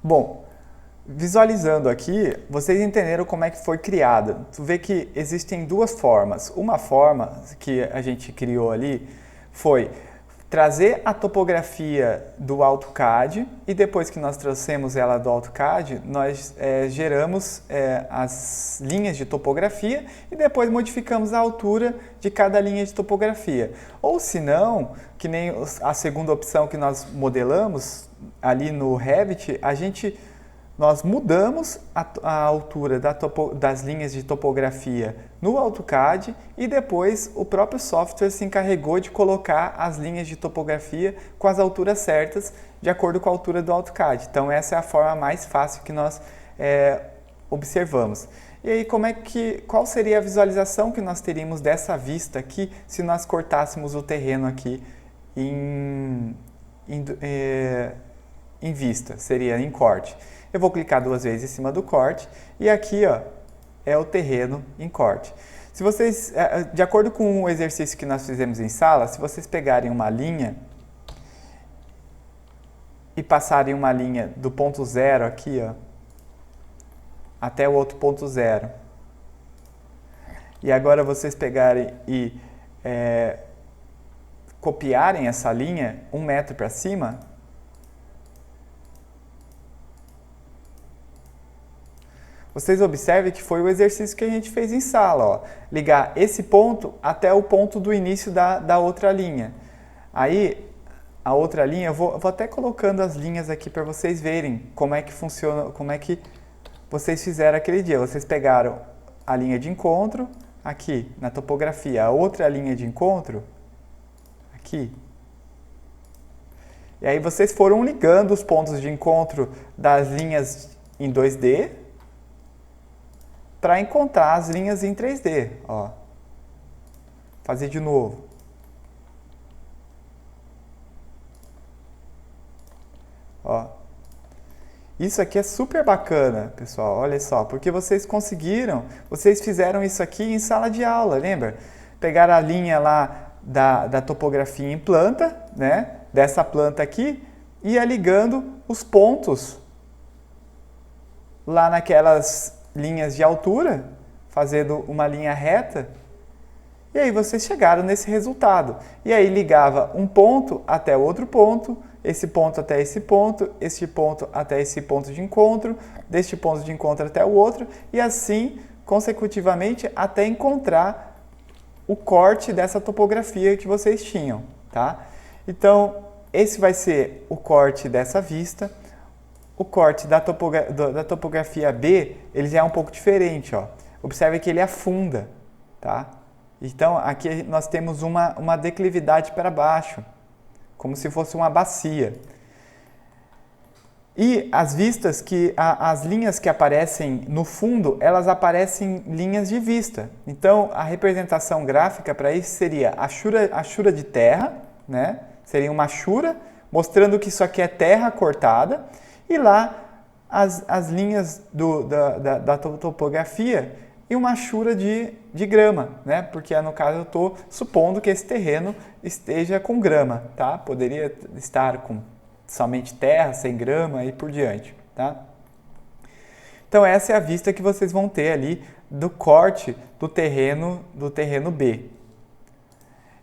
Bom, visualizando aqui, vocês entenderam como é que foi criada. Tu vê que existem duas formas. Uma forma que a gente criou ali foi trazer a topografia do AutoCAD e depois que nós trouxemos ela do AutoCAD, nós geramos as linhas de topografia e depois modificamos a altura de cada linha de topografia. Ou se não, que nem a segunda opção que nós modelamos ali no Revit, nós mudamos a altura das linhas de topografia no AutoCAD e depois o próprio software se encarregou de colocar as linhas de topografia com as alturas certas de acordo com a altura do AutoCAD. Então essa é a forma mais fácil que nós observamos. E aí qual seria a visualização que nós teríamos dessa vista aqui se nós cortássemos o terreno aqui em vista? Seria em corte. Eu vou clicar duas vezes em cima do corte e aqui ó, é o terreno em corte. Se vocês, de acordo com o exercício que nós fizemos em sala, se vocês pegarem uma linha e passarem uma linha do ponto zero aqui ó, até o outro ponto zero, e agora vocês pegarem e copiarem essa linha 1 metro para cima, vocês observem que foi o exercício que a gente fez em sala, ó. Ligar esse ponto até o ponto do início da outra linha. Aí, a outra linha, eu vou até colocando as linhas aqui para vocês verem como é que funciona, como é que vocês fizeram aquele dia. Vocês pegaram a linha de encontro, aqui na topografia, a outra linha de encontro, aqui. E aí vocês foram ligando os pontos de encontro das linhas em 2D, para encontrar as linhas em 3D, ó. Fazer de novo. Ó. Isso aqui é super bacana, pessoal, olha só, porque vocês fizeram isso aqui em sala de aula, lembra? Pegaram a linha lá da topografia em planta, né? Dessa planta aqui, e ia ligando os pontos lá naquelas linhas de altura, fazendo uma linha reta, e aí vocês chegaram nesse resultado. E aí ligava um ponto até outro ponto, esse ponto até esse ponto até esse ponto de encontro, deste ponto de encontro até o outro, e assim, consecutivamente, até encontrar o corte dessa topografia que vocês tinham, tá? Então, esse vai ser o corte dessa vista. O corte da topografia B, ele já é um pouco diferente, ó. Observe que ele afunda, tá? Então, aqui nós temos uma declividade para baixo, como se fosse uma bacia. E as vistas, as linhas que aparecem no fundo, elas aparecem linhas de vista. Então, a representação gráfica para isso seria a chura de terra, né? Seria uma chura, mostrando que isso aqui é terra cortada, e lá as linhas da topografia e uma chura de grama, né? Porque no caso eu estou supondo que esse terreno esteja com grama, tá? Poderia estar com somente terra, sem grama e por diante, tá? Então essa é a vista que vocês vão ter ali do corte do terreno B.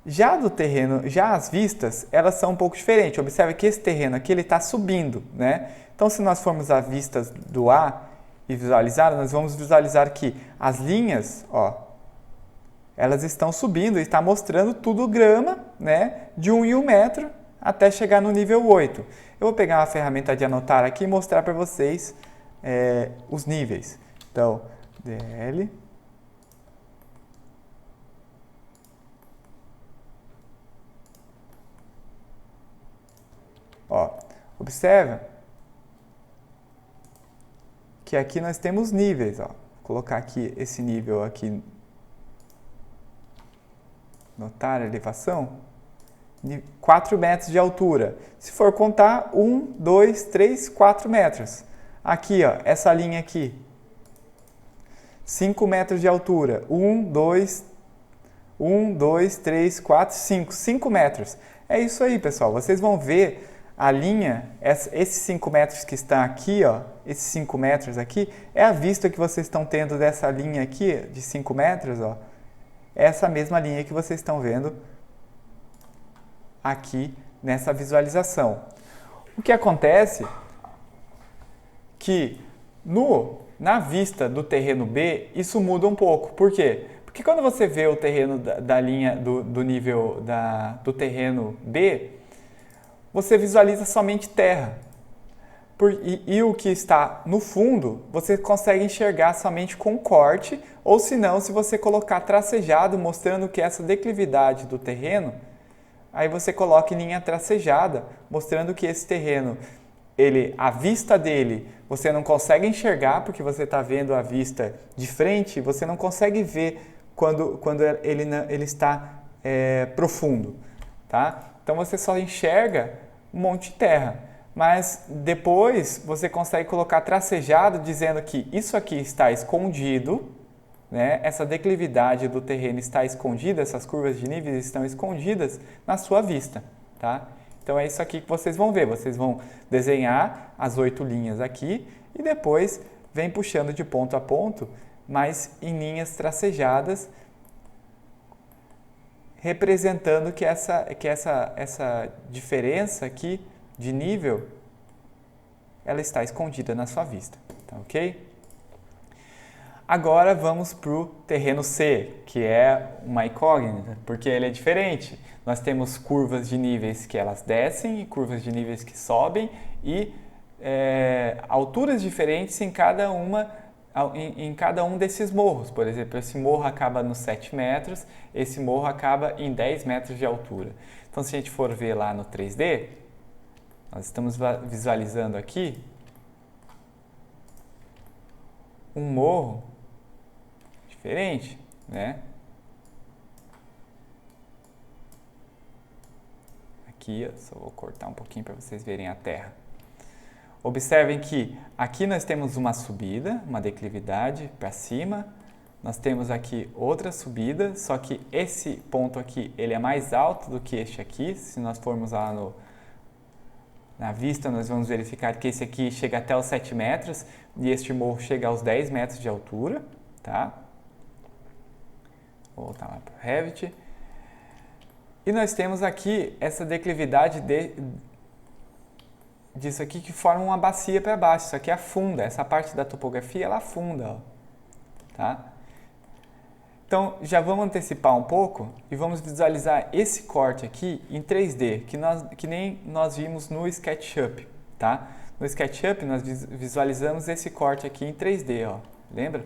Já as vistas, elas são um pouco diferentes. Observe que esse terreno aqui ele está subindo, né? Então, se nós formos a vistas do A e visualizar, nós vamos visualizar que as linhas, ó, elas estão subindo e está mostrando tudo grama, né? De 1 em 1 metro até chegar no nível 8. Eu vou pegar uma ferramenta de anotar aqui e mostrar para vocês os níveis. Então, DL. Ó, observa que aqui nós temos níveis, ó. Vou colocar aqui esse nível aqui, notar a elevação, 4 metros de altura. Se for contar, 1, 2, 3, 4 metros. Aqui, ó, essa linha aqui, 5 metros de altura, 1, 2, 3, 4, 5 metros. É isso aí, pessoal, vocês vão ver a linha, esses 5 metros que está aqui, ó, esses 5 metros aqui, é a vista que vocês estão tendo dessa linha aqui, de 5 metros, ó, é essa mesma linha que vocês estão vendo aqui nessa visualização. O que acontece que na vista do terreno B, isso muda um pouco. Por quê? Porque quando você vê o terreno da linha do nível do terreno B, você visualiza somente terra. E o que está no fundo, você consegue enxergar somente com corte, ou se não, se você colocar tracejado, mostrando que essa declividade do terreno, aí você coloca em linha tracejada, mostrando que esse terreno, a vista dele, você não consegue enxergar, porque você está vendo a vista de frente, você não consegue ver quando ele está profundo, tá? Então você só enxerga um monte de terra, mas depois você consegue colocar tracejado dizendo que isso aqui está escondido, né? Essa declividade do terreno está escondida, essas curvas de níveis estão escondidas na sua vista, tá? Então é isso aqui que vocês vão ver, vocês vão desenhar as 8 linhas aqui e depois vem puxando de ponto a ponto, mas em linhas tracejadas, representando que essa diferença aqui de nível, ela está escondida na sua vista, tá ok? Agora vamos para o terreno C, que é uma incógnita, porque ele é diferente. Nós temos curvas de níveis que elas descem e curvas de níveis que sobem e alturas diferentes em cada um desses morros. Por exemplo, esse morro acaba nos 7 metros, esse morro acaba em 10 metros de altura. Então, se a gente for ver lá no 3D, nós estamos visualizando aqui um morro diferente, né? Aqui, eu só vou cortar um pouquinho para vocês verem a terra. Observem que aqui nós temos uma subida, uma declividade para cima. Nós temos aqui outra subida, só que esse ponto aqui ele é mais alto do que este aqui. Se nós formos lá na vista, nós vamos verificar que esse aqui chega até os 7 metros e este morro chega aos 10 metros de altura, tá? Vou voltar lá para o Revit. E nós temos aqui essa declividade disso aqui que forma uma bacia para baixo. Isso aqui afunda, essa parte da topografia ela afunda, ó, tá? Então já vamos antecipar um pouco e vamos visualizar esse corte aqui em 3D, que nem nós vimos no SketchUp, tá? No SketchUp nós visualizamos esse corte aqui em 3D, ó, lembra?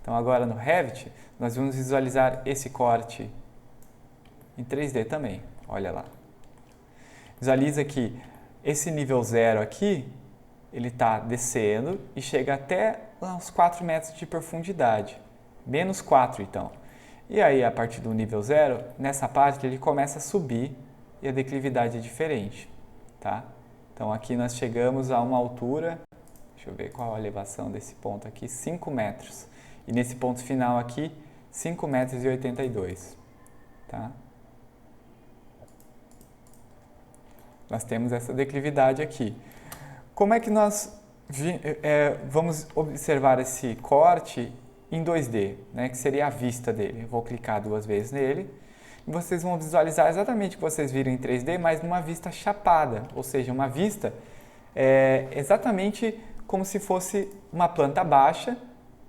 Então agora no Revit nós vamos visualizar esse corte em 3D também, olha lá. Visualiza que esse nível 0 aqui, ele está descendo e chega até uns 4 metros de profundidade, menos 4 então. E aí, a partir do nível 0, nessa parte ele começa a subir e a declividade é diferente, tá? Então aqui nós chegamos a uma altura, deixa eu ver qual a elevação desse ponto aqui, 5 metros. E nesse ponto final aqui, 5 metros e 82, tá? Nós temos essa declividade aqui. Como é que nós vamos observar esse corte em 2D, né, que seria a vista dele? Eu vou clicar 2 vezes nele e vocês vão visualizar exatamente o que vocês viram em 3D, mas numa vista chapada, ou seja, uma vista exatamente como se fosse uma planta baixa,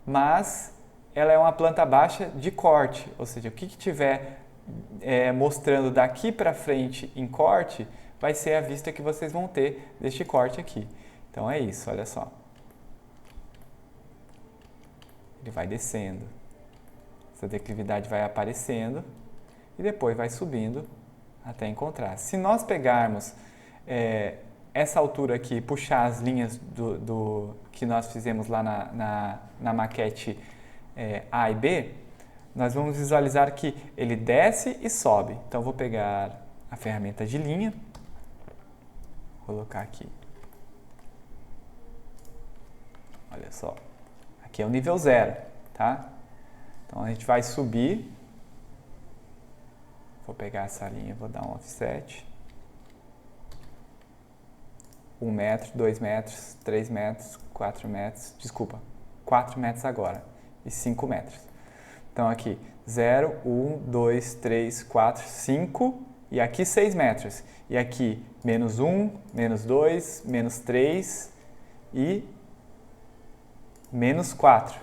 mas ela é uma planta baixa de corte, ou seja, o que estiver mostrando daqui para frente em corte vai ser a vista que vocês vão ter deste corte aqui. Então é isso, olha só. Ele vai descendo, essa declividade vai aparecendo e depois vai subindo até encontrar. Se nós pegarmos essa altura aqui, puxar as linhas que nós fizemos lá na maquete A e B, nós vamos visualizar que ele desce e sobe. Então vou pegar a ferramenta de linha, colocar aqui. Olha só, aqui é o nível 0, tá? Então a gente vai subir, vou pegar essa linha, vou dar um offset. 1 metro, 2 metros, 3 metros, 4 metros, desculpa, 4 metros agora e 5 metros. Então aqui 0, 1, 2, 3, 4, 5 e aqui 6 metros. E aqui menos 1, menos 2, menos 3 e menos 4.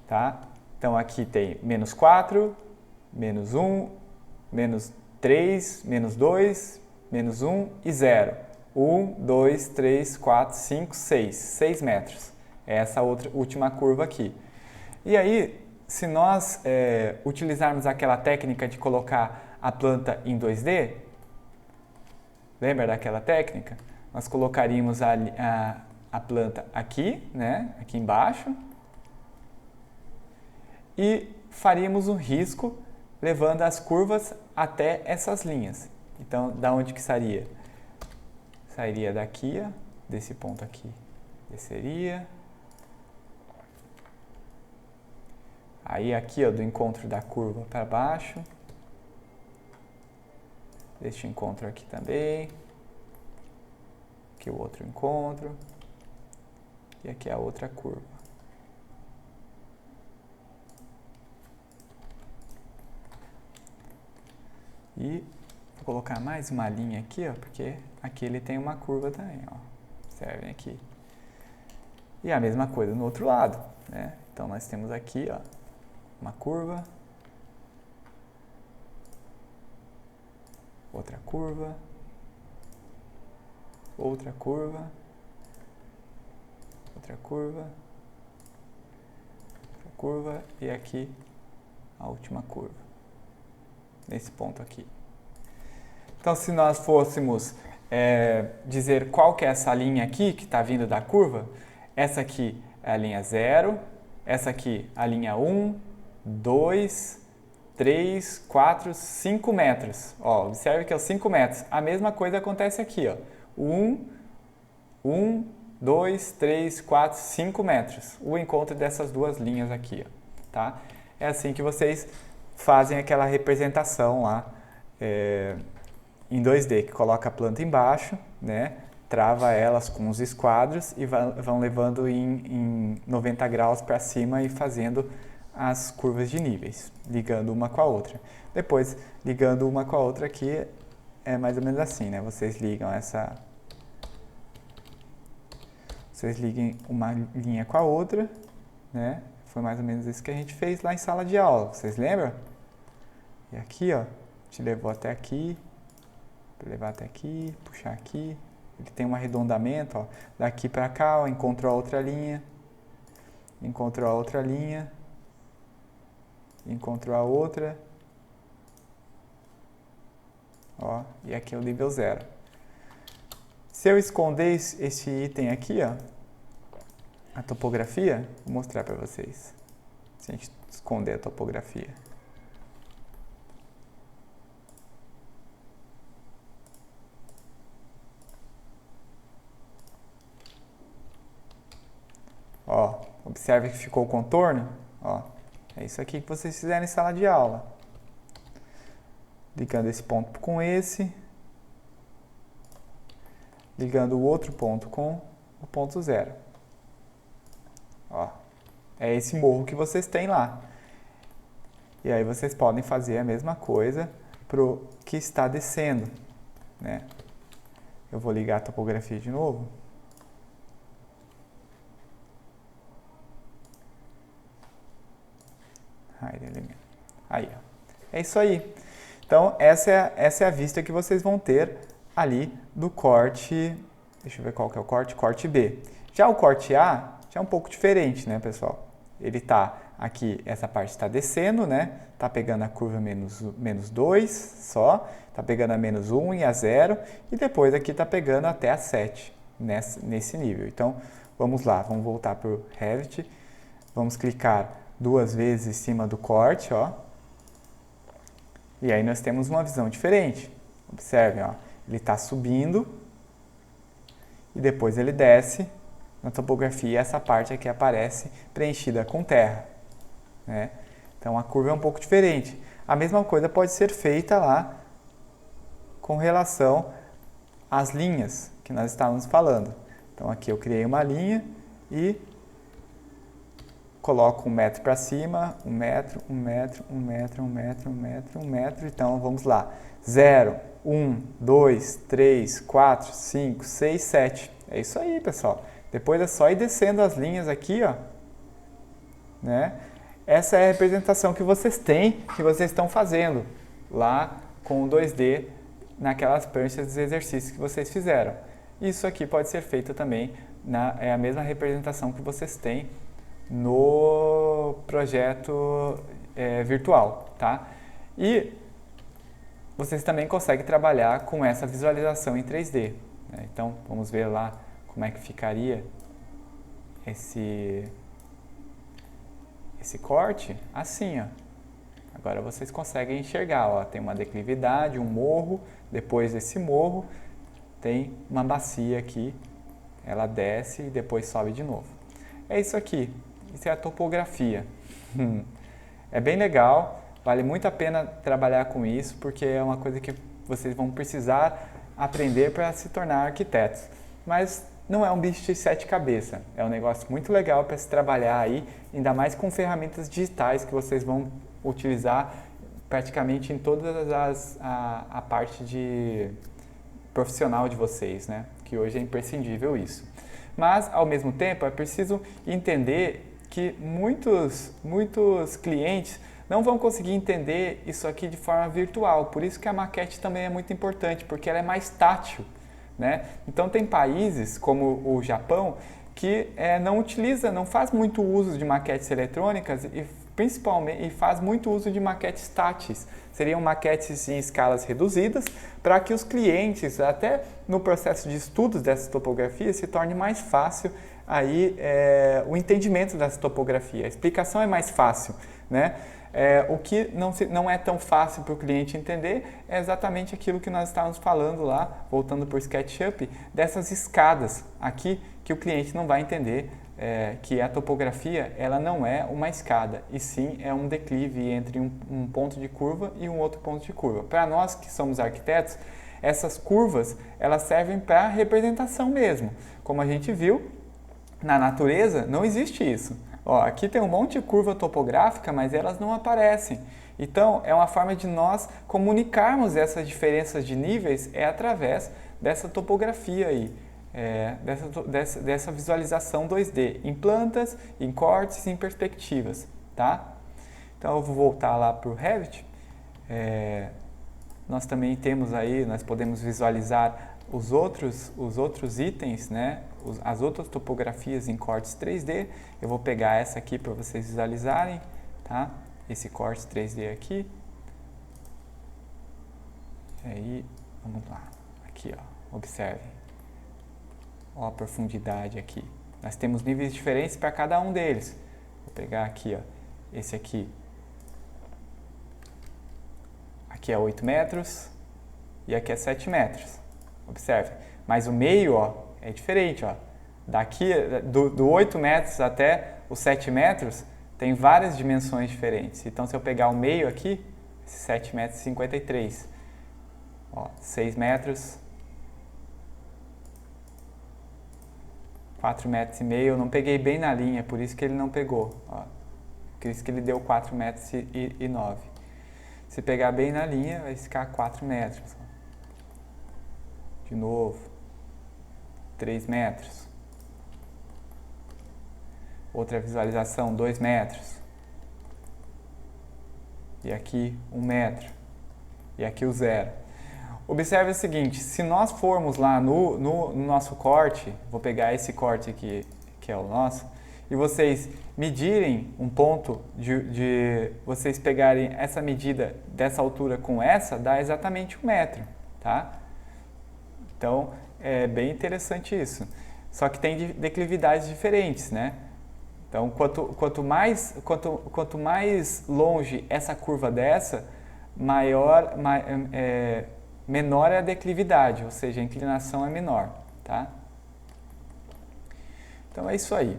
Tá? Então aqui tem menos 4, menos 1, menos 3, menos 2, menos 1 e 0. 1, 2, 3, 4, 5, 6. 6 metros. É essa outra última curva aqui. E aí, se nós utilizarmos aquela técnica de colocar a planta em 2D, lembra daquela técnica? Nós colocaríamos a planta aqui, né? Aqui embaixo. E faríamos um risco levando as curvas até essas linhas. Então, da onde que sairia? Sairia daqui, ó, desse ponto aqui. Desceria. Aí aqui, ó, do encontro da curva para baixo. Deste encontro aqui também. Aqui o outro encontro. E aqui a outra curva. E vou colocar mais uma linha aqui, ó, porque aqui ele tem uma curva também, ó. Observem aqui. E a mesma coisa no outro lado, né? Então nós temos aqui, ó, uma curva, outra curva, outra curva, outra curva, outra curva e aqui a última curva. Nesse ponto aqui. Então, se nós fôssemos dizer qual que é essa linha aqui que está vindo da curva, essa aqui é a linha 0, essa aqui a linha 1, 2, 3, 4, 5 metros. Ó, observe que é os 5 metros. A mesma coisa acontece aqui, ó. 1, 2, 3, 4, 5 metros. O encontro dessas duas linhas aqui, ó, tá? É assim que vocês fazem aquela representação lá em 2D, que coloca a planta embaixo, né, trava elas com os esquadros e vão levando em 90 graus para cima e fazendo as curvas de níveis, ligando uma com a outra. Depois, ligando uma com a outra aqui, é mais ou menos assim, né? Vocês ligam vocês liguem uma linha com a outra, né? Foi mais ou menos isso que a gente fez lá em sala de aula, vocês lembram? E aqui, ó, te levou até aqui, levar até aqui, puxar aqui. Ele tem um arredondamento, ó, daqui para cá, ó, encontrou a outra linha, encontrou a outra linha, encontrou a outra, ó, e aqui é o nível 0. Se eu esconder esse item aqui, ó, a topografia, vou mostrar para vocês. Se a gente esconder a topografia. Ó, observe que ficou o contorno, ó. É isso aqui que vocês fizeram em sala de aula. Ligando esse ponto com esse. Ligando o outro ponto com o ponto 0. Ó, é esse morro que vocês têm lá. E aí vocês podem fazer a mesma coisa para o que está descendo, né? Eu vou ligar a topografia de novo. Aí, ó. É isso aí. Então, essa é a vista que vocês vão ter ali do corte. Deixa eu ver qual que é o corte. Corte B. Já o corte A já é um pouco diferente, né, pessoal? Ele tá aqui, essa parte está descendo, né? Tá pegando a curva menos 2 só. Tá pegando a menos 1 e a 0. E depois aqui tá pegando até a 7 nesse nível. Então, vamos lá. Vamos voltar para o Revit. Vamos clicar 2 vezes em cima do corte, ó. E aí nós temos uma visão diferente. Observem, ó. Ele está subindo e depois ele desce na topografia. Essa parte aqui aparece preenchida com terra, né? Então a curva é um pouco diferente. A mesma coisa pode ser feita lá com relação às linhas que nós estávamos falando. Então aqui eu criei uma linha e coloco 1 metro para cima, 1 metro, 1 metro, 1 metro, 1 metro, 1 metro, 1 metro. Então vamos lá. 0, 1, 2, 3, 4, 5, 6, 7. É isso aí, pessoal. Depois é só ir descendo as linhas aqui, ó. Né? Essa é a representação que vocês têm, que vocês estão fazendo lá com o 2D naquelas pranchas dos exercícios que vocês fizeram. Isso aqui pode ser feito também, é a mesma representação que vocês têm no projeto virtual, tá? E vocês também conseguem trabalhar com essa visualização em 3D. Né? Então, vamos ver lá como é que ficaria esse corte, assim, ó. Agora vocês conseguem enxergar, ó, tem uma declividade, um morro, depois desse morro tem uma bacia aqui, ela desce e depois sobe de novo. É isso aqui, isso é a topografia. É bem legal, vale muito a pena trabalhar com isso, porque é uma coisa que vocês vão precisar aprender para se tornar arquitetos. Mas não é um bicho de 7 cabeças, é um negócio muito legal para se trabalhar aí, ainda mais com ferramentas digitais que vocês vão utilizar praticamente em todas a parte de profissional de vocês, né? Que hoje é imprescindível isso. Mas, ao mesmo tempo, é preciso entender que muitos clientes não vão conseguir entender isso aqui de forma virtual, por isso que a maquete também é muito importante, porque ela é mais tátil. Né? Então tem países como o Japão que não faz muito uso de maquetes eletrônicas e principalmente faz muito uso de maquetes táteis. Seriam maquetes em escalas reduzidas para que os clientes, até no processo de estudos dessa topografia, se torne mais fácil aí, o entendimento dessa topografia. A explicação é mais fácil, né? O que não é tão fácil para o cliente entender é exatamente aquilo que nós estávamos falando lá, voltando para o SketchUp, dessas escadas aqui que o cliente não vai entender, que a topografia ela não é uma escada, e sim é um declive entre um ponto de curva e um outro ponto de curva. Para nós que somos arquitetos, essas curvas elas servem para representação mesmo. Como a gente viu, na natureza não existe isso. Ó, aqui tem um monte de curva topográfica, mas elas não aparecem. Então, é uma forma de nós comunicarmos essas diferenças de níveis através dessa topografia aí, dessa visualização 2D, em plantas, em cortes e em perspectivas, tá? Então, eu vou voltar lá para o Revit. Nós também temos aí, nós podemos visualizar os outros itens, né? As outras topografias em cortes 3D. Eu vou pegar essa aqui para vocês visualizarem, tá? Esse corte 3D aqui. E aí, vamos lá. Aqui, ó, observem. Ó a profundidade aqui. Nós temos níveis diferentes para cada um deles. Vou pegar aqui, ó, esse aqui. Aqui é 8 metros e aqui é 7 metros. Observe. Mas o meio, ó, é diferente, ó. Daqui, do 8 metros até os 7 metros, tem várias dimensões diferentes. Então, se eu pegar o meio aqui, 7 metros e 53. Ó, 6 metros, 4 metros e meio. Eu não peguei bem na linha, por isso que ele não pegou. Ó. Por isso que ele deu 4 metros e 9. Se pegar bem na linha, vai ficar 4 metros. Ó. De novo, 3 metros. Outra visualização, 2 metros. E aqui, 1 metro. E aqui o 0. Observe o seguinte, se nós formos lá no nosso corte, vou pegar esse corte aqui, que é o nosso, e vocês medirem um ponto, vocês pegarem essa medida dessa altura com essa, dá exatamente 1 metro, tá? Então, é bem interessante isso. Só que tem declividades diferentes, né? Então, quanto mais longe essa curva dessa, menor é a declividade, ou seja, a inclinação é menor, tá? Então, é isso aí.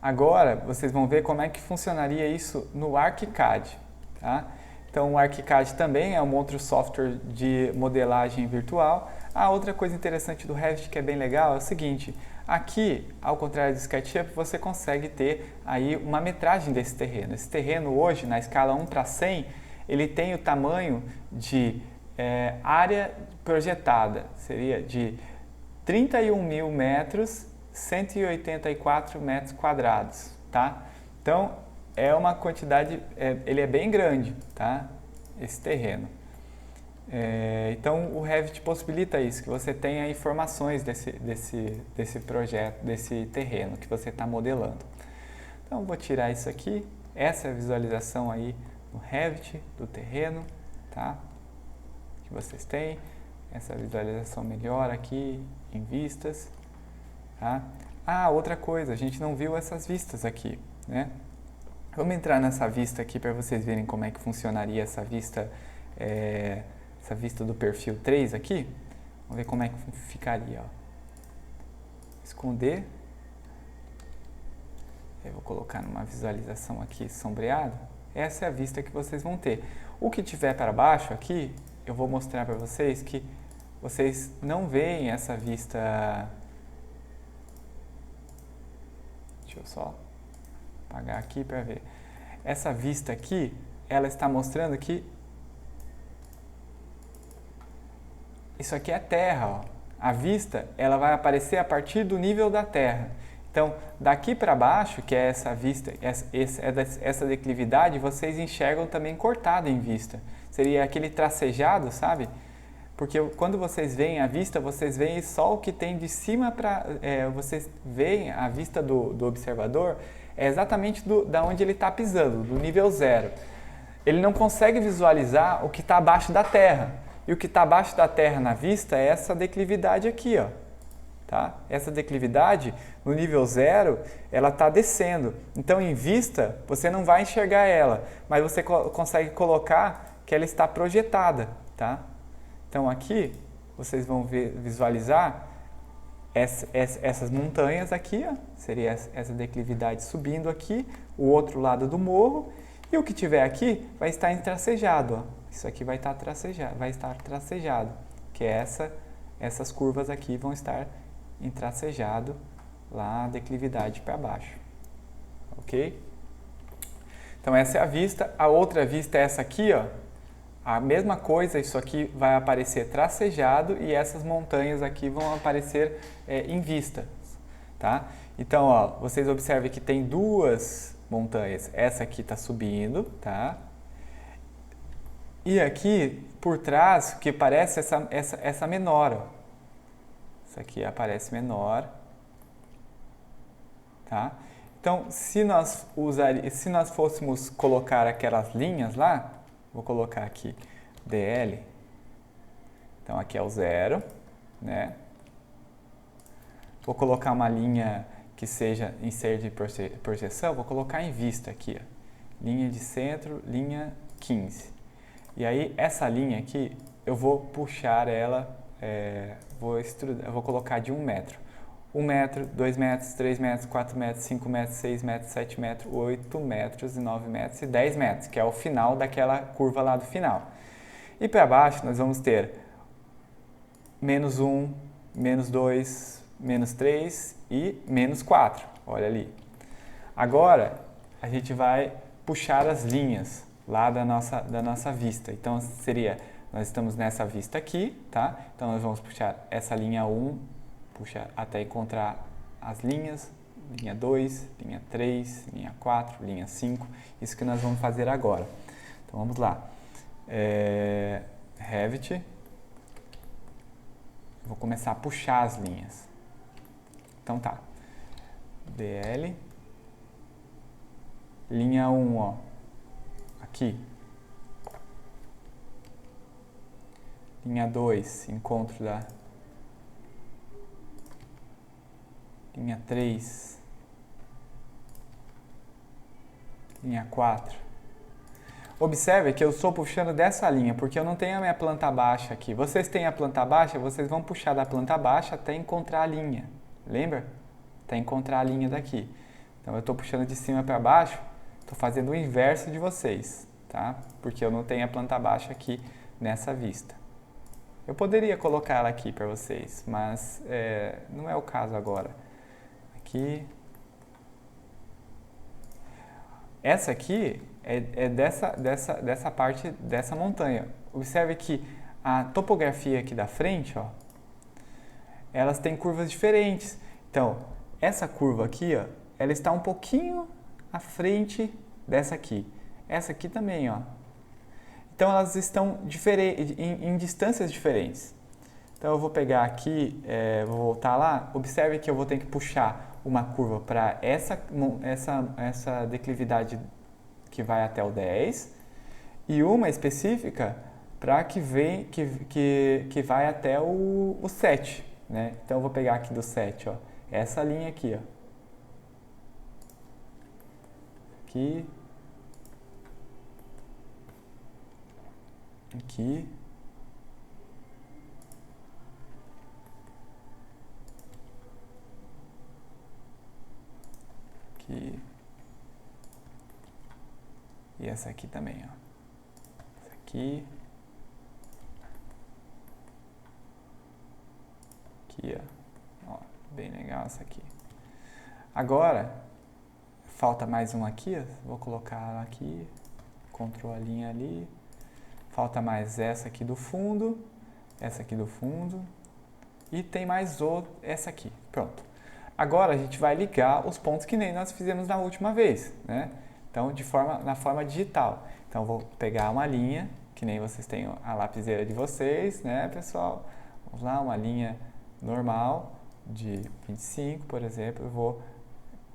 Agora, vocês vão ver como é que funcionaria isso no ArchiCAD, tá? Então, o ArchiCAD também é um outro software de modelagem virtual. Outra coisa interessante do Revit que é bem legal é o seguinte, aqui, ao contrário do SketchUp, você consegue ter aí uma metragem desse terreno. Esse terreno hoje, na escala 1:100, ele tem o tamanho de área projetada, seria de 31 mil metros, 184 metros quadrados, tá? Então, é uma quantidade, ele é bem grande, tá? Esse terreno. Então, o Revit possibilita isso, que você tenha informações desse projeto, desse terreno que você está modelando. Então, vou tirar isso aqui. Essa é a visualização aí no Revit do terreno, tá? Que vocês têm. Essa visualização melhor aqui em vistas, tá? Outra coisa, a gente não viu essas vistas aqui, né? Vamos entrar nessa vista aqui para vocês verem como é que funcionaria essa vista do perfil 3 aqui. Vamos ver como é que ficaria, ó. Esconder. Eu vou colocar numa visualização aqui sombreada. Essa é a vista que vocês vão ter. O que tiver para baixo aqui, eu vou mostrar para vocês que vocês não veem essa vista. Deixa eu só apagar aqui para ver. Essa vista aqui, ela está mostrando que isso aqui é terra, ó. A vista, ela vai aparecer a partir do nível da terra. Então, daqui para baixo, que é essa vista, essa declividade, vocês enxergam também cortada em vista. Seria aquele tracejado, sabe? Porque quando vocês veem a vista, vocês veem só o que tem de cima para... vocês veem a vista do observador, é exatamente da onde ele está pisando, do nível 0. Ele não consegue visualizar o que está abaixo da terra. E o que está abaixo da terra na vista é essa declividade aqui, ó. Tá? Essa declividade, no nível 0, ela está descendo. Então, em vista, você não vai enxergar ela, mas você consegue colocar que ela está projetada. Tá? Então, aqui, vocês vão visualizar essas montanhas aqui, ó, seria essa declividade subindo aqui, o outro lado do morro, e o que tiver aqui vai estar tracejado. Ó. Isso aqui vai estar tracejado, que é essas curvas aqui vão estar em tracejado lá a declividade para baixo, ok? Então essa é a vista. A outra vista é essa aqui, ó. A mesma coisa, isso aqui vai aparecer tracejado e essas montanhas aqui vão aparecer em vista, tá? Então, ó, vocês observem que tem duas montanhas. Essa aqui está subindo, tá? E aqui por trás, que parece essa menor, ó. Essa aqui aparece menor, tá? Então, se nós fôssemos colocar aquelas linhas lá, vou colocar aqui DL, então aqui é o 0, né? Vou colocar uma linha que seja em ser de projeção, vou colocar em vista aqui, ó. Linha de centro, linha 15. E aí, essa linha aqui, eu vou puxar ela, eu vou colocar de 1 metro. 1 metro, 2 metros, 3 metros, 4 metros, 5 metros, 6 metros, 7 metros, 8 metros, e 9 metros e 10 metros, que é o final daquela curva lá do final. E para baixo nós vamos ter menos 1, menos 2, menos 3 e menos 4. Olha ali. Agora a gente vai puxar as linhas lá da nossa vista. Então nós estamos nessa vista aqui, tá? Então nós vamos puxar essa linha 1, puxa até encontrar as linhas, linha 2, linha 3, linha 4, linha 5, isso que nós vamos fazer agora. Então vamos lá. Revit, vou começar a puxar as linhas. Então tá, DL, linha 1, ó, aqui. Linha 2, encontro da linha 3, linha 4. Observe que eu estou puxando dessa linha, porque eu não tenho a minha planta baixa aqui. Vocês têm a planta baixa, vocês vão puxar da planta baixa até encontrar a linha. Lembra? Até encontrar a linha daqui. Então eu estou puxando de cima para baixo, estou fazendo o inverso de vocês, tá? Porque eu não tenho a planta baixa aqui nessa vista. Eu poderia colocar ela aqui para vocês, mas não é o caso agora. Aqui. Essa aqui é dessa parte dessa montanha. Observe que a topografia aqui da frente, ó, elas têm curvas diferentes. Então, essa curva aqui, ó, ela está um pouquinho à frente dessa aqui. Essa aqui também, ó. Então, elas estão em distâncias diferentes. Então, eu vou pegar aqui, vou voltar lá. Observe que eu vou ter que puxar uma curva para essa declividade que vai até o 10 e uma específica para que vai até o 7, né? Então, eu vou pegar aqui do 7, ó, essa linha aqui, ó. Aqui. Aqui. Aqui. E essa aqui também, ó. Essa aqui. Aqui, ó. Bem legal essa aqui. Agora, falta mais um aqui, ó. Vou colocar ela aqui. Ctrl a linha ali. Falta mais essa aqui do fundo. Essa aqui do fundo. E tem mais essa aqui. Pronto. Agora a gente vai ligar os pontos que nem nós fizemos na última vez, né? Então, na forma digital. Então, eu vou pegar uma linha, que nem vocês têm a lapiseira de vocês, né, pessoal? Vamos lá, uma linha normal de 25, por exemplo. Eu vou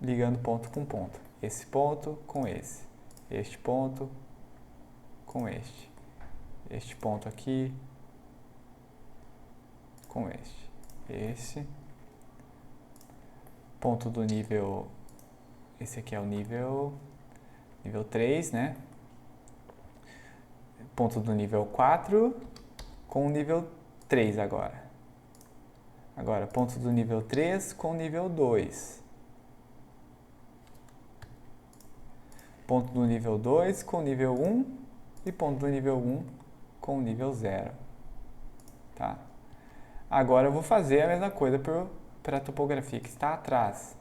ligando ponto com ponto. Esse ponto com esse. Este ponto com este. Este ponto aqui com este. Esse. Ponto do nível, esse aqui é o nível 3, né? Ponto do nível 4 com o nível 3 agora. Agora, ponto do nível 3 com o nível 2. Ponto do nível 2 com o nível 1 e ponto do nível 1 com o nível 0. Tá? Agora eu vou fazer a mesma coisa para a topografia que está atrás.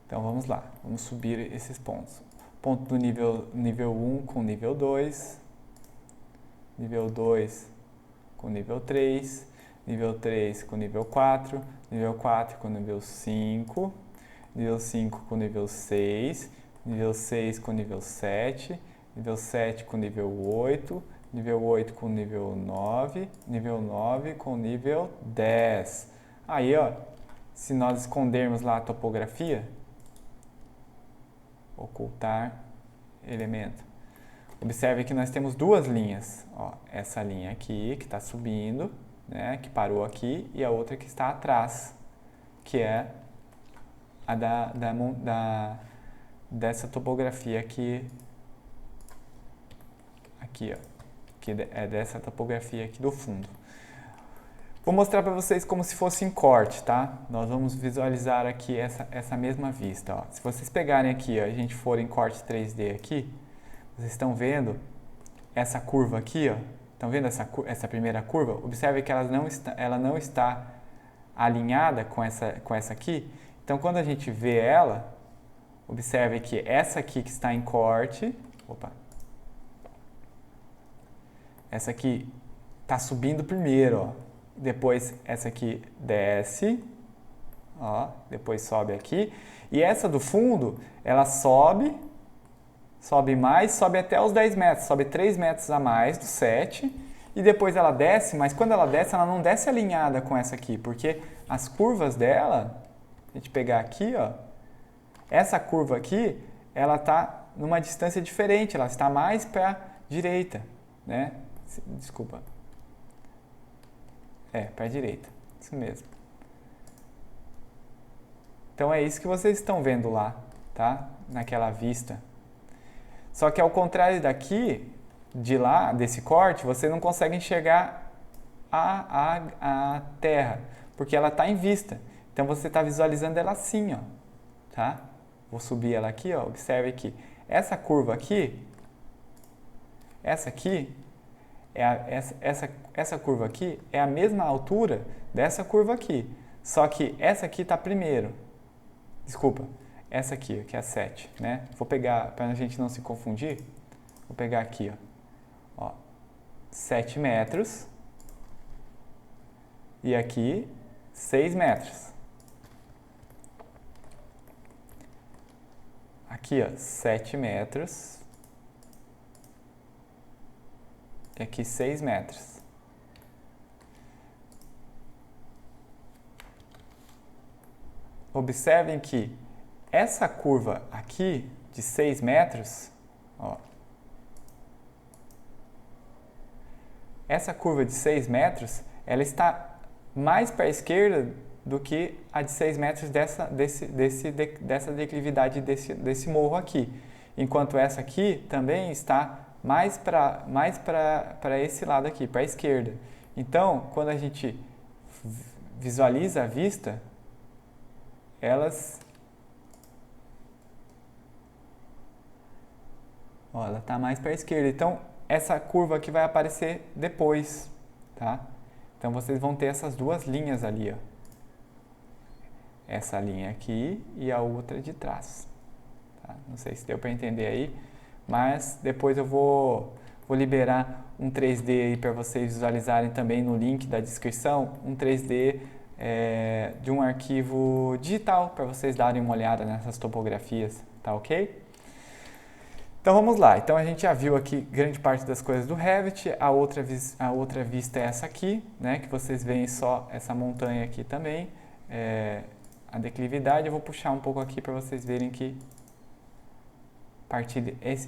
Então vamos lá, vamos subir esses pontos. Ponto do nível 1 com nível 2, nível 2 com nível 3, nível 3 com nível 4, nível 4 com nível 5, nível 5 com nível 6, nível 6 com nível 7, nível 7 com nível 8, nível 8 com nível 9, nível 9 com nível 10. Aí, ó, se nós escondermos lá a topografia, ocultar elemento. Observe que nós temos duas linhas. Ó, essa linha aqui que está subindo, né, que parou aqui, e a outra que está atrás, que é a dessa topografia aqui, ó, que é dessa topografia aqui do fundo. Vou mostrar para vocês como se fosse em corte, tá? Nós vamos visualizar aqui essa mesma vista, ó. Se vocês pegarem aqui, ó, a gente for em corte 3D aqui, vocês estão vendo essa curva aqui, ó? Estão vendo essa primeira curva? Observe que ela não está alinhada com essa aqui. Então, quando a gente vê ela, observe que essa aqui que está em corte, essa aqui está subindo primeiro, ó. Depois essa aqui desce, ó, depois sobe aqui. E essa do fundo, ela sobe mais, sobe até os 10 metros, sobe 3 metros a mais do 7. E depois ela desce, mas quando ela desce, ela não desce alinhada com essa aqui, porque as curvas dela, a gente pegar aqui, ó, essa curva aqui, ela está numa distância diferente, ela está mais para a direita, né? Desculpa. Para a direita, isso mesmo. Então é isso que vocês estão vendo lá, tá? Naquela vista. Só que ao contrário daqui, de lá, desse corte, você não consegue enxergar a terra, porque ela está em vista. Então você está visualizando ela assim, ó, tá? vou subir ela aqui, ó, observe que essa curva aqui, essa curva aqui é a mesma altura dessa curva aqui, só que essa aqui está primeiro. Desculpa, essa aqui, que é a 7, né? Vou pegar, para a gente não se confundir, vou pegar aqui, ó, 7 metros e aqui 6 metros. Aqui, ó, 7 metros e aqui 6 metros. Observem que essa curva aqui de 6 metros, ó, essa curva de 6 metros, ela está mais para a esquerda do que a de 6 metros dessa declividade desse morro aqui. Enquanto essa aqui também está mais para esse lado aqui, para a esquerda. Então, quando a gente visualiza a vista, ó, ela está mais para a esquerda. Então, essa curva aqui vai aparecer depois, tá? Então, vocês vão ter essas duas linhas ali, ó. Essa linha aqui e a outra de trás. Tá? Não sei se deu para entender aí, mas depois eu vou liberar um 3D aí para vocês visualizarem também no link da descrição, um 3D de um arquivo digital para vocês darem uma olhada nessas topografias, tá ok? Então vamos lá, então a gente já viu aqui grande parte das coisas do Revit, a outra vista é essa aqui, né, que vocês veem só essa montanha aqui também, a declividade. Eu vou puxar um pouco aqui para vocês verem que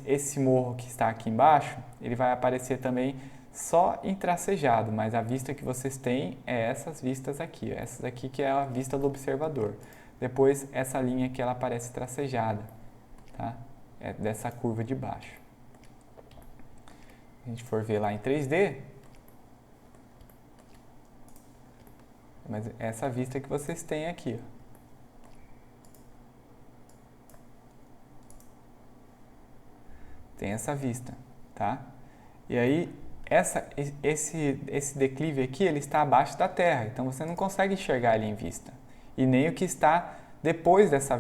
esse morro que está aqui embaixo, ele vai aparecer também só em tracejado, mas a vista que vocês têm é essas vistas aqui, ó, essas aqui que é a vista do observador. Depois essa linha aqui ela aparece tracejada, tá? É dessa curva de baixo. Se a gente for ver lá em 3D, mas essa vista que vocês têm aqui, ó. Tem essa vista, tá? E aí esse declive aqui, ele está abaixo da terra, então você não consegue enxergar ele em vista. E nem o que está depois dessa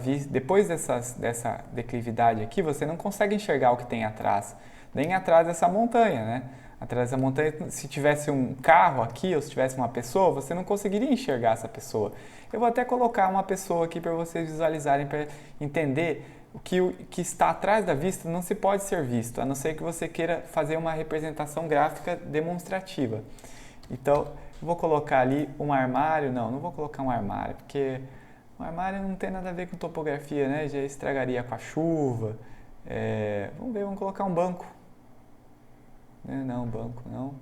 declividade aqui, você não consegue enxergar o que tem atrás, nem atrás dessa montanha, né? Atrás dessa montanha, se tivesse um carro aqui ou se tivesse uma pessoa, você não conseguiria enxergar essa pessoa. Eu vou até colocar uma pessoa aqui para vocês visualizarem, para entender o que está atrás da vista não se pode ser visto, a não ser que você queira fazer uma representação gráfica demonstrativa. Então, eu vou colocar ali um armário. Não vou colocar um armário, porque um armário não tem nada a ver com topografia, né? Já estragaria com a chuva. Vamos colocar um banco. Não, banco não.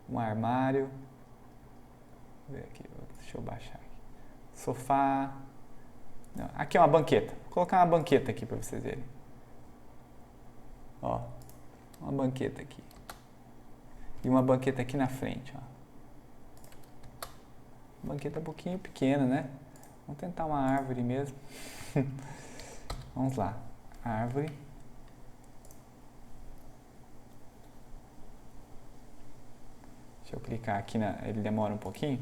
Um armário. Vou ver aqui, deixa eu baixar aqui. Sofá. Não, aqui é uma banqueta. Vou colocar uma banqueta aqui para vocês verem. Ó, uma banqueta aqui. E uma banqueta aqui na frente, ó. Banqueta um pouquinho pequena, né? Vamos tentar uma árvore mesmo. Vamos lá. Árvore. Deixa eu clicar aqui, ele demora um pouquinho.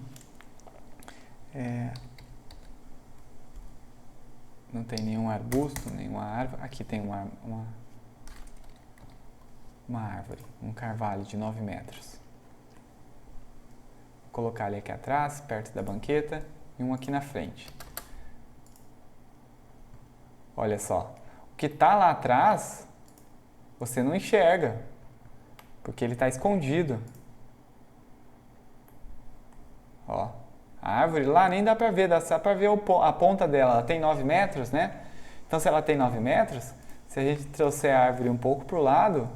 Não tem nenhum arbusto, nenhuma árvore. Aqui tem uma árvore, um carvalho de 9 metros. Vou colocar ele aqui atrás, perto da banqueta, e um aqui na frente. Olha só, o que está lá atrás, você não enxerga, porque ele está escondido. Ó, a árvore lá nem dá para ver, dá só para ver a ponta dela. Ela tem 9 metros, né? Então, se ela tem 9 metros, se a gente trouxer a árvore um pouco para o lado,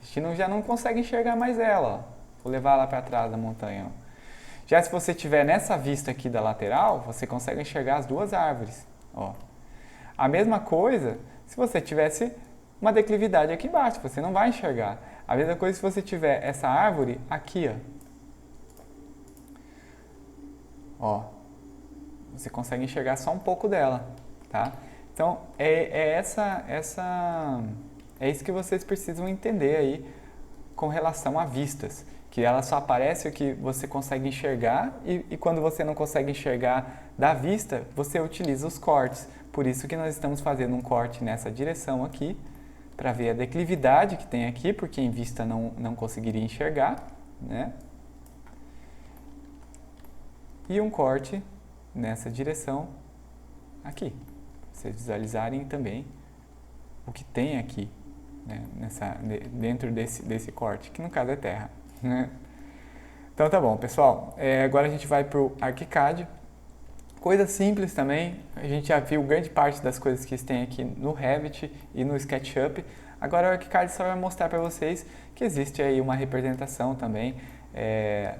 a gente já não consegue enxergar mais ela. Ó. Vou levar ela para trás da montanha. Ó. Já se você estiver nessa vista aqui da lateral, você consegue enxergar as duas árvores. Ó. A mesma coisa se você tivesse uma declividade aqui embaixo, você não vai enxergar. A mesma coisa se você tiver essa árvore aqui, ó. Ó, você consegue enxergar só um pouco dela, tá? Então, é isso que vocês precisam entender aí com relação a vistas, que ela só aparece o que você consegue enxergar e quando você não consegue enxergar da vista, você utiliza os cortes. Por isso que nós estamos fazendo um corte nessa direção aqui, para ver a declividade que tem aqui, porque em vista não conseguiria enxergar, né? E um corte nessa direção aqui, para vocês visualizarem também o que tem aqui, né? Dentro desse corte, que no caso é terra, né? Então tá bom, pessoal, agora a gente vai para o ArchiCAD. Coisa simples também, a gente já viu grande parte das coisas que tem aqui no Revit e no SketchUp. Agora o ArchiCAD só vai mostrar para vocês que existe aí uma representação também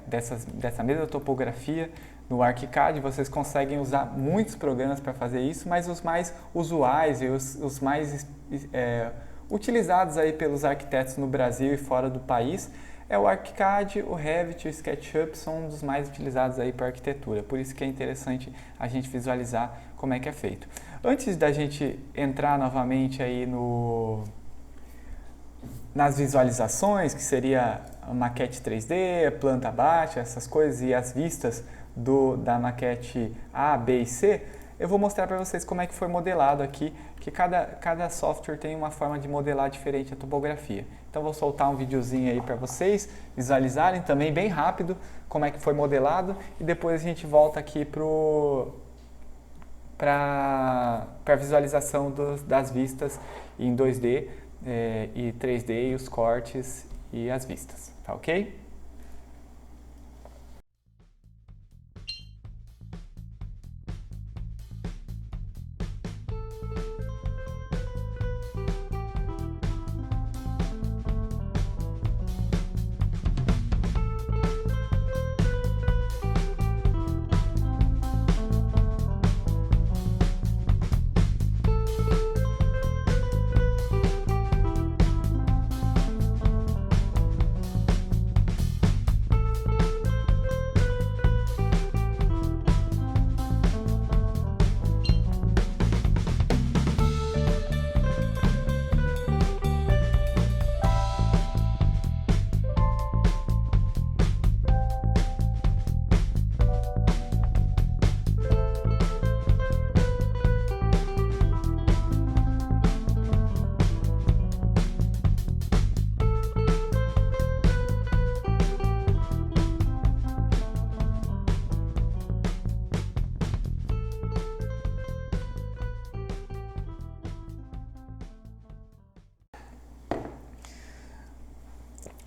dessa mesma topografia. No ArchiCAD vocês conseguem usar muitos programas para fazer isso, mas os mais usuais e os mais utilizados aí pelos arquitetos no Brasil e fora do país é o ArchiCAD, o Revit e o SketchUp são um dos mais utilizados aí para arquitetura. Por isso que é interessante a gente visualizar como é que é feito. Antes da gente entrar novamente aí nas visualizações, que seria a maquete 3D, planta baixa, essas coisas e as vistas da maquete A, B e C, eu vou mostrar para vocês como é que foi modelado aqui, que cada software tem uma forma de modelar diferente a topografia. Então vou soltar um videozinho aí para vocês visualizarem também bem rápido como é que foi modelado e depois a gente volta aqui para a visualização das vistas em 2D e 3D e os cortes e as vistas, tá ok?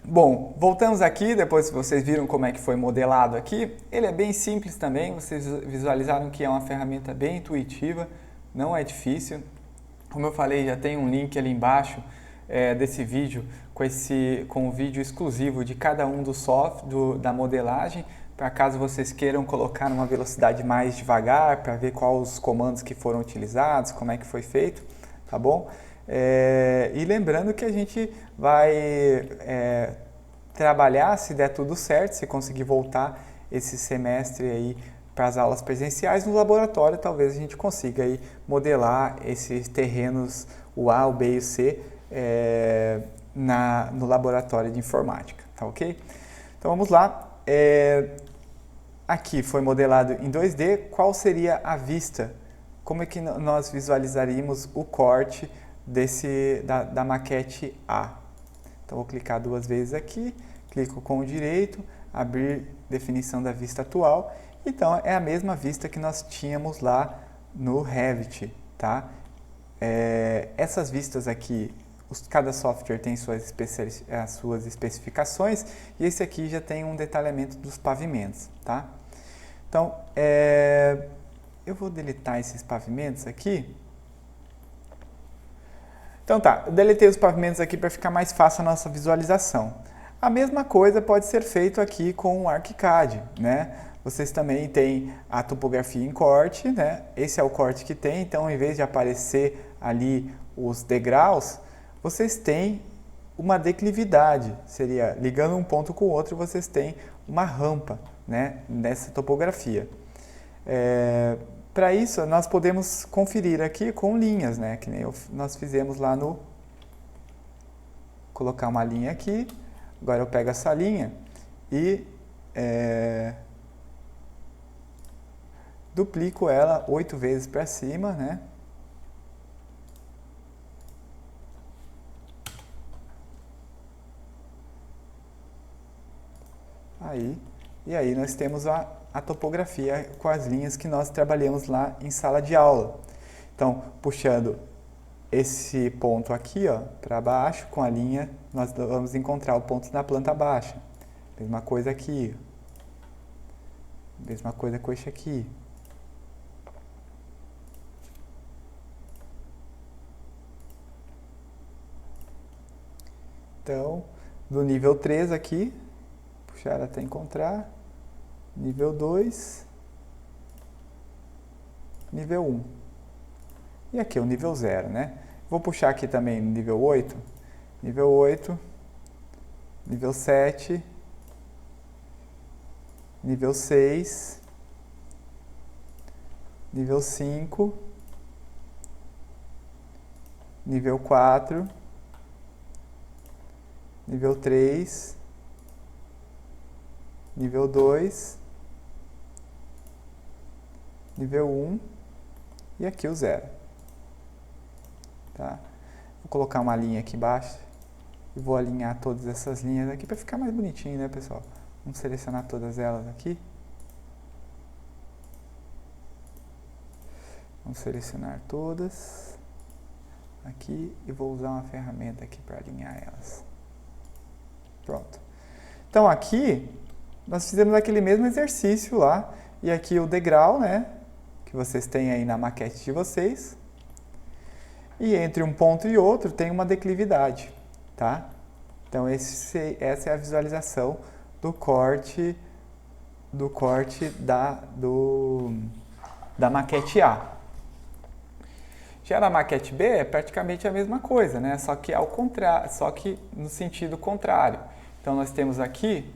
Bom, voltamos aqui, depois que vocês viram como é que foi modelado aqui, ele é bem simples também, vocês visualizaram que é uma ferramenta bem intuitiva, não é difícil. Como eu falei, já tem um link ali embaixo desse vídeo com o vídeo exclusivo de cada um dos da modelagem, para caso vocês queiram colocar numa velocidade mais devagar, para ver quais os comandos que foram utilizados, como é que foi feito, tá bom? E lembrando que a gente vai trabalhar, se der tudo certo, se conseguir voltar esse semestre aí para as aulas presenciais, no laboratório talvez a gente consiga aí modelar esses terrenos, o A, o B e o C, no laboratório de informática, tá ok? Então vamos lá. Aqui foi modelado em 2D, qual seria a vista? Como é que nós visualizaríamos o corte da maquete A? Então vou clicar 2 vezes aqui, clico com o direito, abrir definição da vista atual. Então é a mesma vista que nós tínhamos lá no Revit, tá? Essas vistas aqui, cada software tem as suas especificações e esse aqui já tem um detalhamento dos pavimentos, tá? Então eu vou deletar esses pavimentos aqui. Então tá, eu deletei os pavimentos aqui para ficar mais fácil a nossa visualização. A mesma coisa pode ser feito aqui com o ArchiCAD, né? Vocês também têm a topografia em corte, né? Esse é o corte que tem, então em vez de aparecer ali os degraus, vocês têm uma declividade, seria ligando um ponto com o outro, vocês têm uma rampa, né? Nessa topografia. Para isso, nós podemos conferir aqui com linhas, né? Que nem nós fizemos lá no... Colocar uma linha aqui. Agora eu pego essa linha e duplico ela 8 vezes para cima, né? E aí nós temos a topografia com as linhas que nós trabalhamos lá em sala de aula. Então, puxando esse ponto aqui, ó, para baixo, com a linha, nós vamos encontrar o ponto na planta baixa. Mesma coisa aqui. Mesma coisa com este aqui. Então, do nível 3 aqui, puxar até encontrar, nível 2, nível 1. E aqui é o nível 0, né? Vou puxar aqui também no nível 8, nível 8, nível 7, nível 6, nível 5, nível 4, nível 3, nível 2, nível 1 e aqui o 0. Tá? Vou colocar uma linha aqui embaixo e vou alinhar todas essas linhas aqui para ficar mais bonitinho, né, pessoal? Vamos selecionar todas elas aqui. Vamos selecionar todas aqui e vou usar uma ferramenta aqui para alinhar elas. Pronto. Então aqui nós fizemos aquele mesmo exercício lá e aqui o degrau, né, que vocês têm aí na maquete de vocês. E entre um ponto e outro tem uma declividade, tá? Então essa é a visualização do corte da maquete A. Já na maquete B é praticamente a mesma coisa, né? Só que ao contrário, só que no sentido contrário. Então nós temos aqui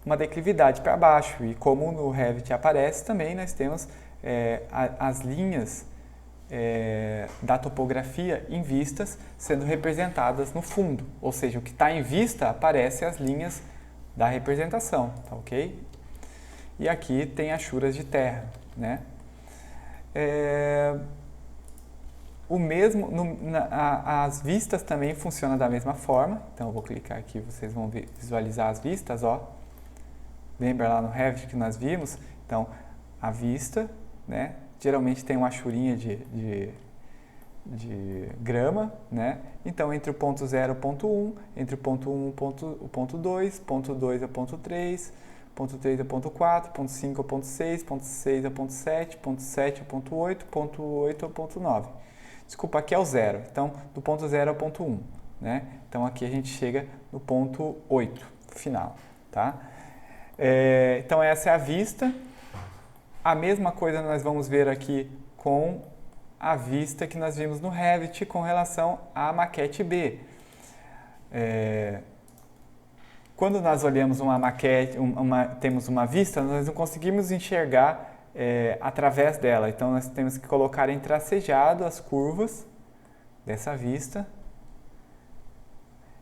uma declividade para baixo e como no Revit aparece também nós temos as linhas da topografia em vistas sendo representadas no fundo, ou seja, o que está em vista aparece as linhas da representação, tá ok? E aqui tem as churas de terra, né? O mesmo, as vistas também funcionam da mesma forma, então eu vou clicar aqui, vocês vão visualizar as vistas, ó. Lembra lá no Revit que nós vimos? Então, a vista, né? Geralmente tem uma churinha de grama, né? Então, entre o ponto 0 e o ponto 1, entre o ponto 1 e o ponto 2, ponto 2 é o ponto 3, ponto 3 é o ponto 4, ponto 5 é o ponto 6, ponto 6 é o ponto 7, ponto 7 é o ponto 8, ponto 8 é o ponto 9. Desculpa, aqui é o 0. Então, do ponto 0 ao ponto 1, né? Então, aqui a gente chega no ponto 8, final, tá? Então, essa é a vista. A mesma coisa nós vamos ver aqui com a vista que nós vimos no Revit com relação à maquete B. Quando nós olhamos uma maquete, temos uma vista, nós não conseguimos enxergar através dela. Então, nós temos que colocar em tracejado as curvas dessa vista,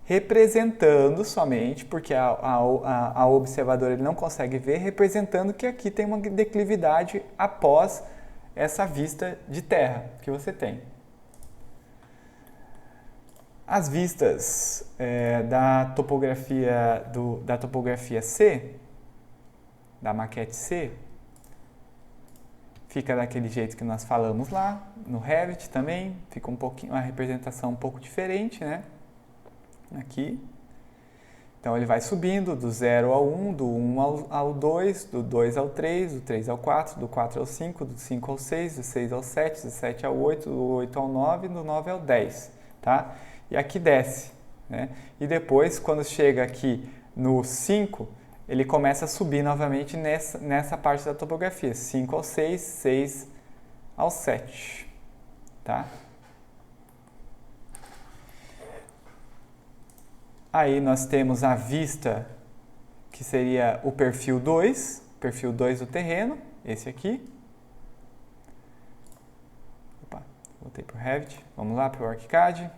representando somente, porque a observador ele não consegue ver, representando que aqui tem uma declividade após essa vista de terra que você tem. As vistas da topografia C, da maquete C, fica daquele jeito que nós falamos lá, no Revit também, fica uma representação um pouco diferente, né? Aqui. Então ele vai subindo do 0 ao 1, do 1 ao 2, do 2 ao 3, do 3 ao 4, do 4 ao 5, do 5 ao 6, do 6 ao 7, do 7 ao 8, do 8 ao 9, do 9 ao 10, tá? E aqui desce, né? E depois, quando chega aqui no 5, ele começa a subir novamente nessa parte da topografia, 5 ao 6, 6 ao 7, tá? Aí nós temos a vista, que seria o perfil 2 do terreno, esse aqui. Voltei para o Revit. Vamos lá para o ArchiCAD.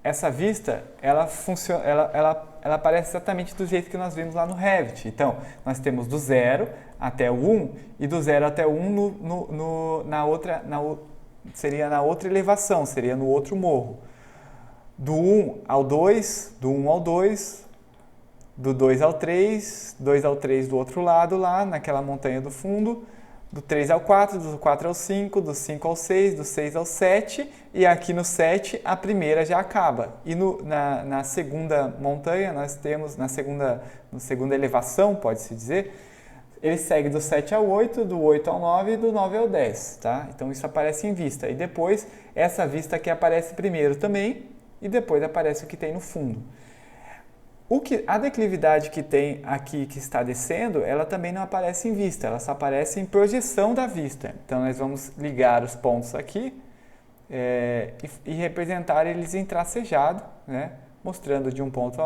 Essa vista, ela funciona, ela aparece exatamente do jeito que nós vimos lá no Revit. Então, nós temos do 0 até o 1 e do 0 até o 1 seria na outra elevação, seria no outro morro. Do 1 ao 2, do 1 ao 2, do 2 ao 3, 2 ao 3 do outro lado lá, naquela montanha do fundo, do 3 ao 4, do 4 ao 5, do 5 ao 6, do 6 ao 7, e aqui no 7 a primeira já acaba. E na segunda montanha, nós temos, na segunda elevação, pode-se dizer, ele segue do 7 ao 8, do 8 ao 9 e do 9 ao 10, tá? Então isso aparece em vista. E depois, essa vista aqui aparece primeiro também, e depois aparece o que tem no fundo. A declividade que tem aqui, que está descendo, ela também não aparece em vista, ela só aparece em projeção da vista. Então, nós vamos ligar os pontos aqui e representar eles em tracejado, né? Mostrando de um ponto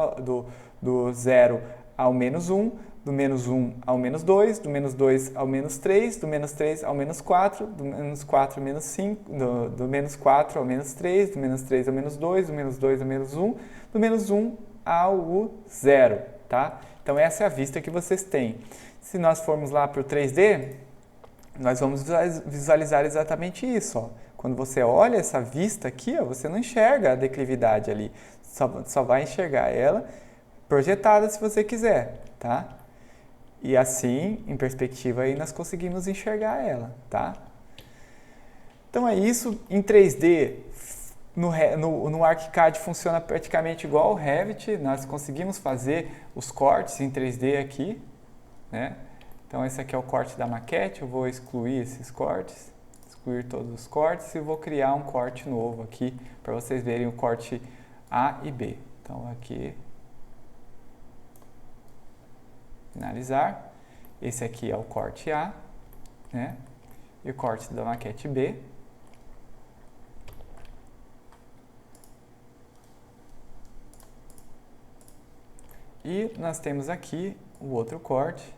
do 0 ao menos 1, do menos 1 ao menos 2, do menos 2 ao menos 3, do menos 3 ao menos 4, do menos 4 ao menos 5, do menos 4 ao menos 3, do menos 3 ao menos 2, do menos 2 ao menos 1, do menos 1 ao 0, tá? Então essa é a vista que vocês têm. Se nós formos lá para o 3D, nós vamos visualizar exatamente isso, ó. Quando você olha essa vista aqui, ó, você não enxerga a declividade ali, só vai enxergar ela projetada se você quiser, tá? E assim, em perspectiva, aí nós conseguimos enxergar ela, tá? Então é isso. Em 3D, no ArchiCAD funciona praticamente igual ao Revit. Nós conseguimos fazer os cortes em 3D aqui, né? Então esse aqui é o corte da maquete. Eu vou excluir esses cortes, excluir todos os cortes e vou criar um corte novo aqui para vocês verem o corte A e B. Então aqui, finalizar. Esse aqui é o corte A, né? E o corte da maquete B. E nós temos aqui o outro corte,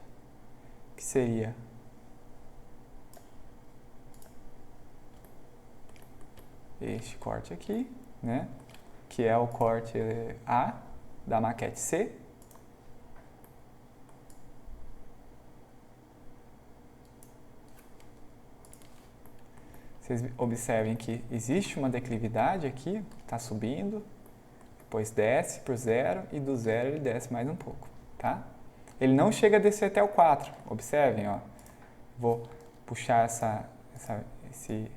que seria este corte aqui, né? Que é o corte A da maquete C. Vocês observem que existe uma declividade aqui, está subindo, depois desce para o 0 e do 0 ele desce mais um pouco, tá? Ele não chega a descer até o 4, observem, ó. Vou puxar esse...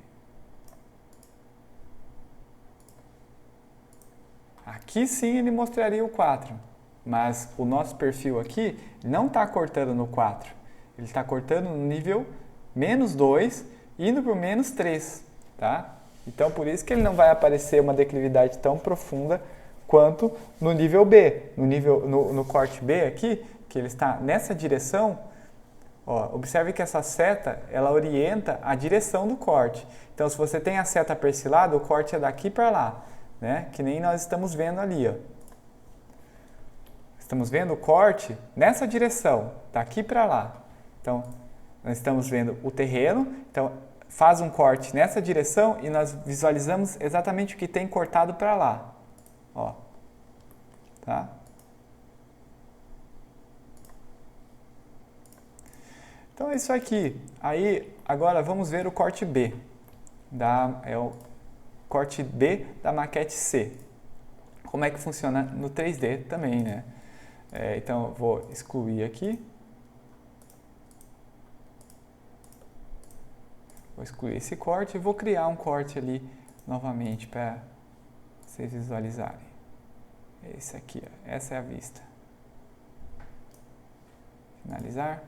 Aqui sim ele mostraria o 4, mas o nosso perfil aqui não está cortando no 4, ele está cortando no nível menos 2, indo para o menos 3, tá? Então, por isso que ele não vai aparecer uma declividade tão profunda quanto no nível B. No corte B aqui, que ele está nessa direção, ó, observe que essa seta, ela orienta a direção do corte. Então, se você tem a seta perfilada, o corte é daqui para lá, né? Que nem nós estamos vendo ali, ó. Estamos vendo o corte nessa direção, daqui para lá. Então, nós estamos vendo o terreno, então faz um corte nessa direção e nós visualizamos exatamente o que tem cortado para lá. Ó, tá? Então é isso aqui. Aí, agora vamos ver o corte B. É o corte B da maquete C. Como é que funciona no 3D também, né? Então, eu vou excluir aqui. Vou excluir esse corte e vou criar um corte ali novamente para vocês visualizarem. Esse aqui, ó. Essa é a vista. Finalizar.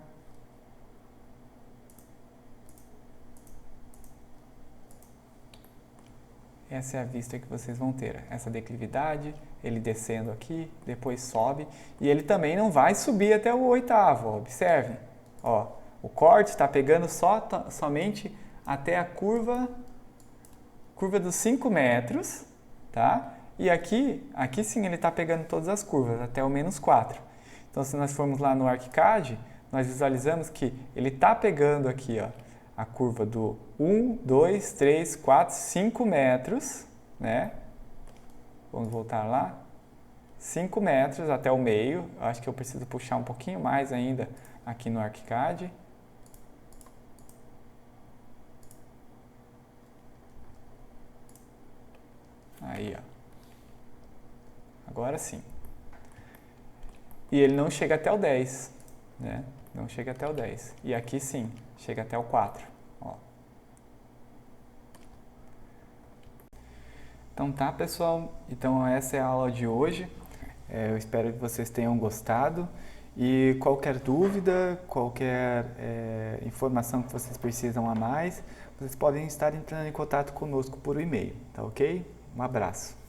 Essa é a vista que vocês vão ter. Essa declividade, ele descendo aqui, depois sobe. E ele também não vai subir até o 8º, observem. Ó, o corte está pegando somente até a curva dos 5 metros, tá? E aqui sim ele está pegando todas as curvas, até o menos 4. Então, se nós formos lá no ArchiCAD, nós visualizamos que ele está pegando aqui, ó, a curva do 1, 2, 3, 4, 5 metros, né? Vamos voltar lá. 5 metros até o meio. Eu acho que eu preciso puxar um pouquinho mais ainda aqui no ArchiCAD. Aí, ó. Agora sim. E ele não chega até o 10, né? Não chega até o 10. E aqui sim, chega até o 4. Ó. Então tá, pessoal. Então essa é a aula de hoje. Eu espero que vocês tenham gostado. E qualquer dúvida, qualquer informação que vocês precisam a mais, vocês podem estar entrando em contato conosco por e-mail, tá ok? Um abraço.